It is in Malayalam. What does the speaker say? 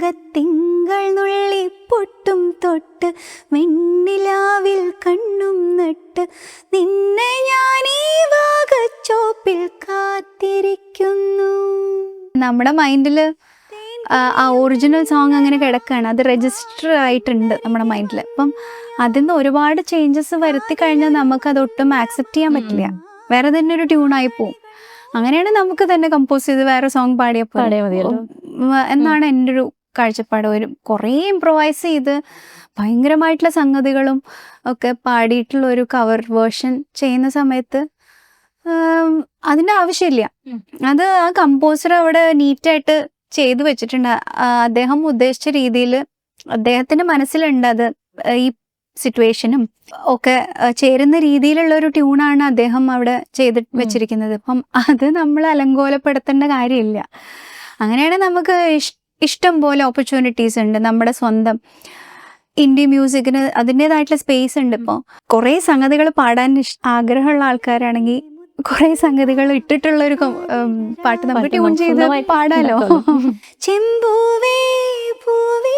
തങ്കത്തിങ്കൾ നുള്ളി പൊട്ടും തൊട്ട് വെണ്ണിലാവിൽ കണ്ണും നട്ട് നിന്നെ ഞാൻ ഈ വാഗച്ചോപ്പിൽ കാത്തിരിക്കുന്നു. നമ്മുടെ മൈൻഡിൽ ആ ഒറിജിനൽ സോങ് അങ്ങനെ കിടക്കുകയാണ്, അത് രജിസ്റ്റർ ആയിട്ടുണ്ട് നമ്മുടെ മൈൻഡിൽ. അപ്പം അതിൽ നിന്ന് ഒരുപാട് ചേഞ്ചസ് വരുത്തി കഴിഞ്ഞാൽ നമുക്കത് ഒട്ടും ആക്സെപ്റ്റ് ചെയ്യാൻ പറ്റില്ല, വേറെ തന്നെ ഒരു ട്യൂണായി പോവും. അങ്ങനെയാണ് നമുക്ക് തന്നെ കമ്പോസ് ചെയ്ത് വേറെ സോങ് പാടിയപ്പോൾ എന്നാണ് എൻ്റെ ഒരു കാഴ്ചപ്പാട്. കുറേ ഇംപ്രൊവൈസ് ചെയ്ത് ഭയങ്കരമായിട്ടുള്ള സംഗതികളും ഒക്കെ പാടിയിട്ടുള്ള ഒരു കവർ വേർഷൻ ചെയ്യുന്ന സമയത്ത് അതിൻ്റെ ആവശ്യമില്ല. അത് ആ കമ്പോസർ അവിടെ നീറ്റായിട്ട് ചെയ്തു വെച്ചിട്ടുണ്ട്. അദ്ദേഹം ഉദ്ദേശിച്ച രീതിയിൽ അദ്ദേഹത്തിൻ്റെ മനസ്സിലുണ്ട് അത് ഈ സിറ്റുവേഷനും ഒക്കെ ചേരുന്ന രീതിയിലുള്ള ഒരു ട്യൂണാണ് അദ്ദേഹം അവിടെ ചെയ്ത് വെച്ചിരിക്കുന്നത്. അപ്പം അത് നമ്മൾ അലങ്കോലപ്പെടുത്തേണ്ട കാര്യമില്ല. അങ്ങനെയാണ് നമുക്ക് ഇഷ്ടം പോലെ ഓപ്പർച്യൂണിറ്റീസ് ഉണ്ട്. നമ്മുടെ സ്വന്തം ഇന്ത്യ മ്യൂസിക്കിന് അതിൻ്റെതായിട്ടുള്ള സ്പേസ് ഉണ്ട്. ഇപ്പോൾ കുറേ സംഗതികൾ പാടാൻ ആഗ്രഹമുള്ള ആൾക്കാരാണെങ്കിൽ കുറേ സംഗതികൾ ഇട്ടിട്ടുള്ളൊരു പാട്ട് നമുക്ക് ട്യൂൺ ചെയ്ത് പാടാലോ. ചെമ്പൂവേ പൂവേ